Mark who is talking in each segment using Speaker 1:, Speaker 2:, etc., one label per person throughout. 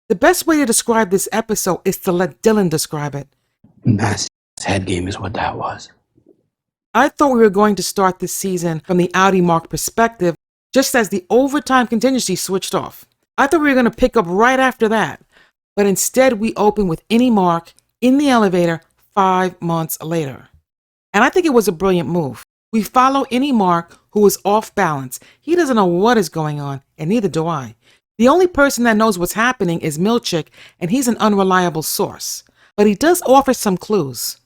Speaker 1: The best way to describe this episode is to let Dylan describe it.
Speaker 2: Mass head game is what that was.
Speaker 1: I thought we were going to start this season from the Audi Mark perspective, just as the overtime contingency switched off. I thought we were going to pick up right after that, but instead we open with Any Mark in the elevator 5 months later. And I think it was a brilliant move. We follow Any Mark, who is off balance. He doesn't know what is going on, and neither do I. The only person that knows what's happening is Milchick, and he's an unreliable source. But he does offer some clues.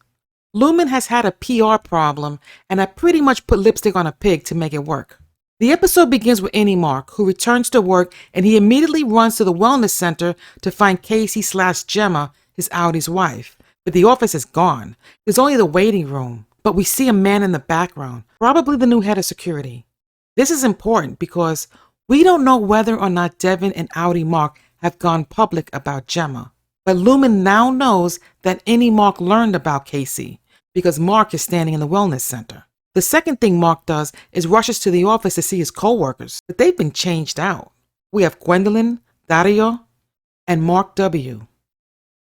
Speaker 1: Lumen has had a PR problem, and I pretty much put lipstick on a pig to make it work. The episode begins with Any Mark, who returns to work, and he immediately runs to the wellness center to find Casey/Gemma, his Audi's wife. But the office is gone. There's only the waiting room. But we see a man in the background, probably the new head of security. This is important because we don't know whether or not Devin and Audi Mark have gone public about Gemma. But Lumen now knows that Any Mark learned about Casey because Mark is standing in the wellness center. The second thing Mark does is rushes to the office to see his co-workers, but they've been changed out. We have Gwendolyn, Dario, and Mark W.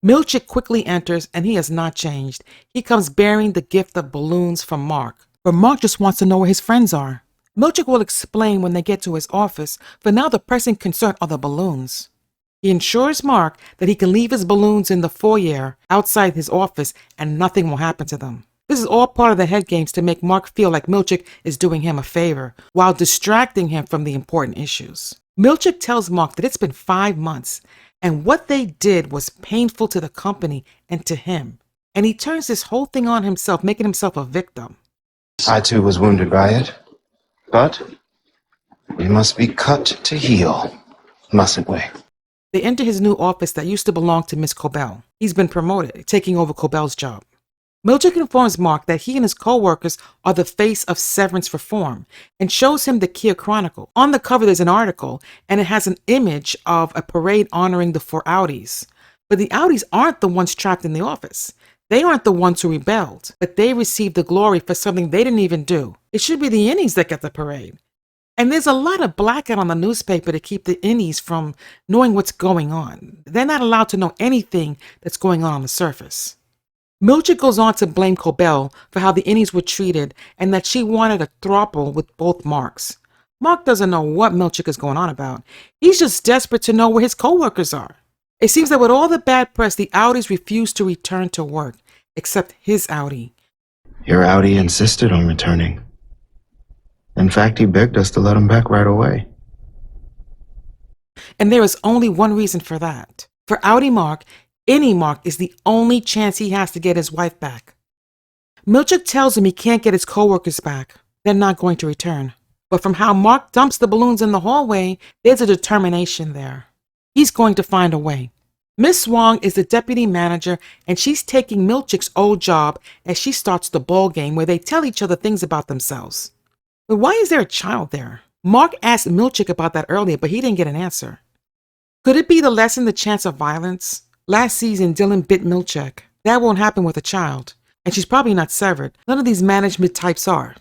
Speaker 1: Milchick quickly enters, and he has not changed. He comes bearing the gift of balloons from Mark, but Mark just wants to know where his friends are. Milchick will explain when they get to his office, for now the pressing concern are the balloons. He ensures Mark that he can leave his balloons in the foyer outside his office and nothing will happen to them. This is all part of the head games to make Mark feel like Milchick is doing him a favor while distracting him from the important issues. Milchick tells Mark that it's been 5 months and what they did was painful to the company and to him. And he turns this whole thing on himself, making himself a victim.
Speaker 3: I too was wounded by it, but we must be cut to heal, mustn't we?
Speaker 1: They enter his new office that used to belong to Miss Cobell. He's been promoted, taking over Cobell's job. Milchick informs Mark that he and his co-workers are the face of Severance reform and shows him the Kia Chronicle. On the cover there's an article and it has an image of a parade honoring the 4 Audis. But the Audis aren't the ones trapped in the office. They aren't the ones who rebelled, but they received the glory for something they didn't even do. It should be the innies that get the parade. And there's a lot of blackout on the newspaper to keep the innies from knowing what's going on. They're not allowed to know anything that's going on the surface. Milchick goes on to blame Cobell for how the innies were treated and that she wanted a throuple with both Marks. Mark doesn't know what Milchick is going on about. He's just desperate to know where his co-workers are. It seems that with all the bad press, the Audis refuse to return to work, except his Audi.
Speaker 3: Your Audi insisted on returning. In fact, he begged us to let him back right away.
Speaker 1: And there is only one reason for that. For Audi Mark, Any Mark is the only chance he has to get his wife back. Milchick tells him he can't get his co-workers back. They're not going to return. But from how Mark dumps the balloons in the hallway, there's a determination there. He's going to find a way. Miss Wong is the deputy manager, and she's taking Milchick's old job as she starts the ball game where they tell each other things about themselves. But why is there a child there? Mark asked Milchick about that earlier, but he didn't get an answer. Could it be to lessen the chance of violence? Last season, Dylan bit Milchick. That won't happen with a child. And she's probably not severed. None of these management types are.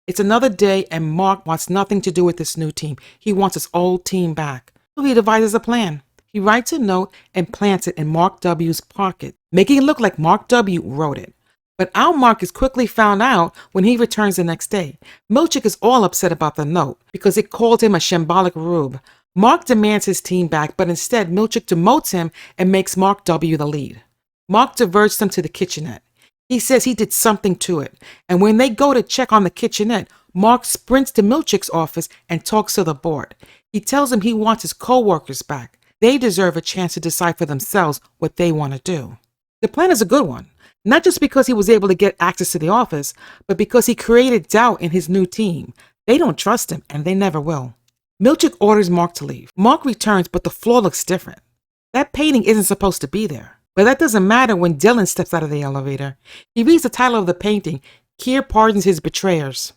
Speaker 1: It's another day, and Mark wants nothing to do with this new team. He wants his old team back. So he devises a plan. He writes a note and plants it in Mark W.'s pocket, making it look like Mark W. wrote it. But our Mark is quickly found out when he returns the next day. Milchick is all upset about the note because it called him a shambolic rube. Mark demands his team back, but instead Milchick demotes him and makes Mark W. the lead. Mark diverts them to the kitchenette. He says he did something to it, and when they go to check on the kitchenette, Mark sprints to Milchick's office and talks to the board. He tells him he wants his co-workers back. They deserve a chance to decide for themselves what they want to do. The plan is a good one, not just because he was able to get access to the office, but because he created doubt in his new team. They don't trust him, and they never will. Milchick orders Mark to leave. Mark returns, but the floor looks different. That painting isn't supposed to be there. But that doesn't matter when Dylan steps out of the elevator. He reads the title of the painting, Keir Pardons His Betrayers.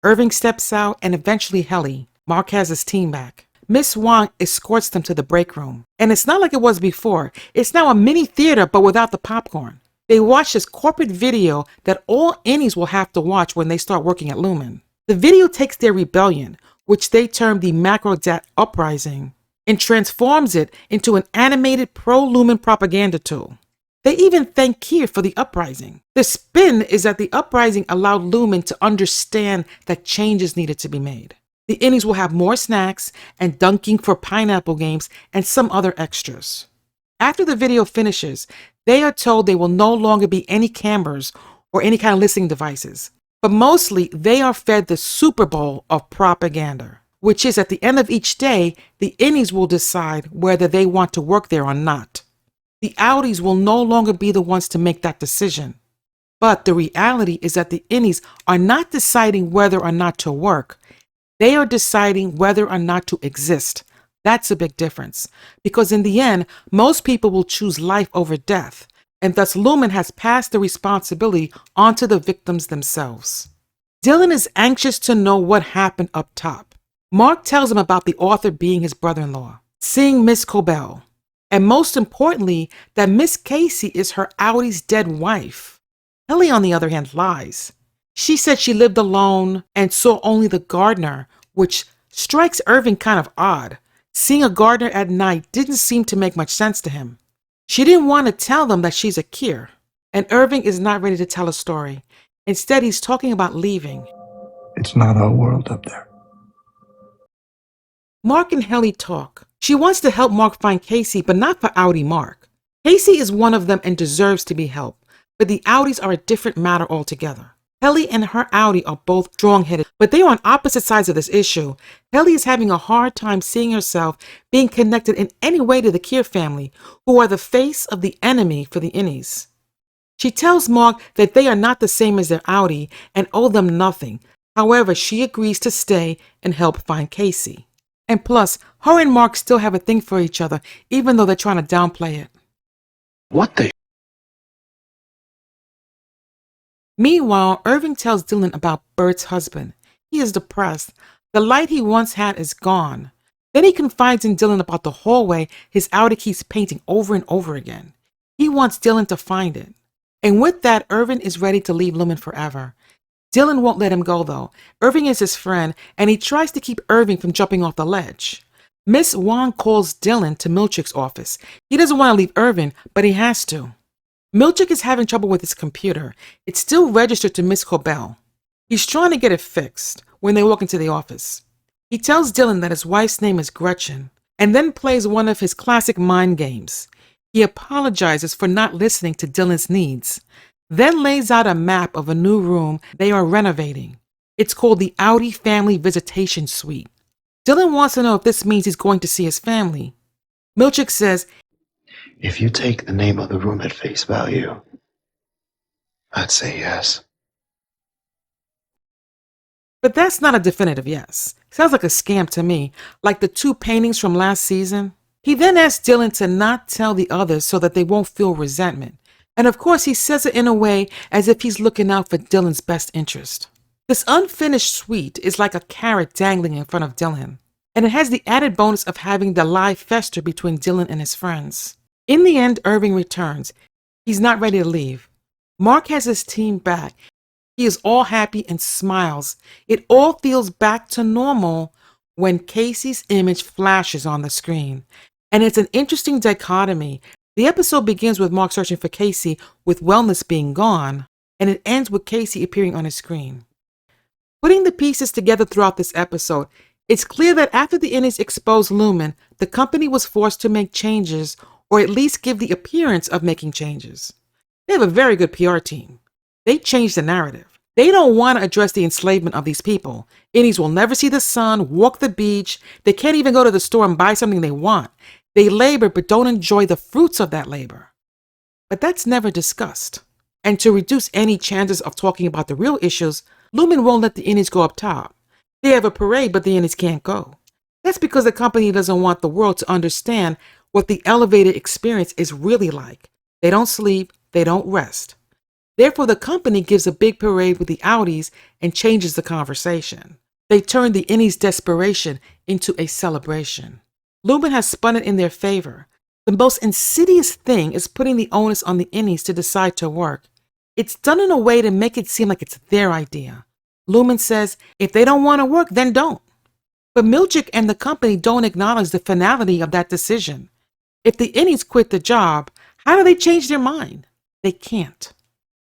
Speaker 1: Irving steps out, and eventually Helly. Mark has his team back. Miss Wong escorts them to the break room. And it's not like it was before. It's now a mini theater, but without the popcorn. They watch this corporate video that all innies will have to watch when they start working at Lumen. The video takes their rebellion, which they term the Macrodat Uprising, and transforms it into an animated pro-Lumen propaganda tool. They even thank Kier for the uprising. The spin is that the uprising allowed Lumen to understand that changes needed to be made. The innies will have more snacks and dunking for pineapple games and some other extras. After the video finishes, they are told they will no longer be any cameras or any kind of listening devices, but mostly they are fed the Super Bowl of propaganda, which is at the end of each day, the innies will decide whether they want to work there or not. The outies will no longer be the ones to make that decision. But the reality is that the innies are not deciding whether or not to work. They are deciding whether or not to exist. That's a big difference. Because in the end, most people will choose life over death. And thus Lumen has passed the responsibility onto the victims themselves. Dylan is anxious to know what happened up top. Mark tells him about the author being his brother-in-law, seeing Miss Cobell, and most importantly, that Miss Casey is her outie's dead wife. Ellie, on the other hand, lies. She said she lived alone and saw only the gardener, which strikes Irving kind of odd. Seeing a gardener at night didn't seem to make much sense to him. She didn't want to tell them that she's a Kier, and Irving is not ready to tell a story. Instead, he's talking about leaving.
Speaker 4: It's not our world up there.
Speaker 1: Mark and Helly talk. She wants to help Mark find Casey, but not for outie Mark. Casey is one of them and deserves to be helped, but the outies are a different matter altogether. Helly and her outie are both strong-headed, but they are on opposite sides of this issue. Helly is having a hard time seeing herself being connected in any way to the Kier family, who are the face of the enemy for the innies. She tells Mark that they are not the same as their outie and owe them nothing. However, she agrees to stay and help find Casey. And plus, her and Mark still have a thing for each other, even though they're trying to downplay it.
Speaker 3: What the?
Speaker 1: Meanwhile, Irving tells Dylan about Bert's husband. He is depressed. The light he once had is gone. Then he confides in Dylan about the hallway his outie keeps painting over and over again. He wants Dylan to find it. And with that, Irving is ready to leave Lumen forever. Dylan won't let him go, though. Irving is his friend, and he tries to keep Irving from jumping off the ledge. Miss Wong calls Dylan to Milchick's office. He doesn't want to leave Irving, but he has to. Milchick is having trouble with his computer. It's still registered to Miss Cobell. He's trying to get it fixed when they walk into the office. He tells Dylan that his wife's name is Gretchen, and then plays one of his classic mind games. He apologizes for not listening to Dylan's needs, then lays out a map of a new room they are renovating. It's called the Outie Family Visitation Suite. Dylan wants to know if this means he's going to see his family. Milchick says,
Speaker 3: If you take the name of the room at face value, I'd say yes.
Speaker 1: But that's not a definitive yes. Sounds like a scam to me, like the 2 paintings from last season. He then asks Dylan to not tell the others so that they won't feel resentment. And of course, he says it in a way as if he's looking out for Dylan's best interest. This unfinished suite is like a carrot dangling in front of Dylan, and it has the added bonus of having the lie fester between Dylan and his friends. In the end, Irving returns. He's not ready to leave. Mark has his team back. He is all happy and smiles. It all feels back to normal when Casey's image flashes on the screen. And it's an interesting dichotomy. The episode begins with Mark searching for Casey with wellness being gone, and it ends with Casey appearing on his screen. Putting the pieces together throughout this episode, it's clear that after the innies exposed Lumen, the company was forced to make changes, or at least give the appearance of making changes. They have a very good PR team. They changed the narrative. They don't want to address the enslavement of these people. Innies will never see the sun, walk the beach. They can't even go to the store and buy something they want. They labor but don't enjoy the fruits of that labor. But that's never discussed. And to reduce any chances of talking about the real issues, Lumen won't let the innies go up top. They have a parade, but the innies can't go. That's because the company doesn't want the world to understand what the elevated experience is really like. They don't sleep, they don't rest. Therefore, the company gives a big parade with the outies and changes the conversation. They turn the innies' desperation into a celebration. Lumen has spun it in their favor. The most insidious thing is putting the onus on the innies to decide to work. It's done in a way to make it seem like it's their idea. Lumen says, if they don't want to work, then don't. But Milchick and the company don't acknowledge the finality of that decision. If the innies quit the job, how do they change their mind? They can't.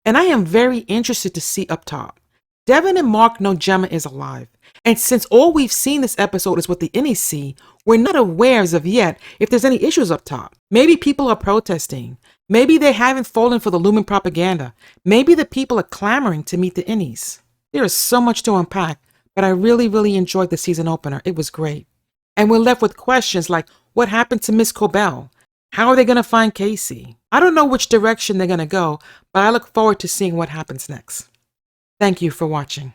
Speaker 1: And I am very interested to see up top. Devin and Mark know Gemma is alive. And since all we've seen this episode is what the innies see, we're not aware as of yet if there's any issues up top. Maybe people are protesting. Maybe they haven't fallen for the Lumen propaganda. Maybe the people are clamoring to meet the innies. There is so much to unpack, but I really enjoyed the season opener. It was great. And we're left with questions like, what happened to Miss Cobell? How are they going to find Casey? I don't know which direction they're going to go, but I look forward to seeing what happens next. Thank you for watching.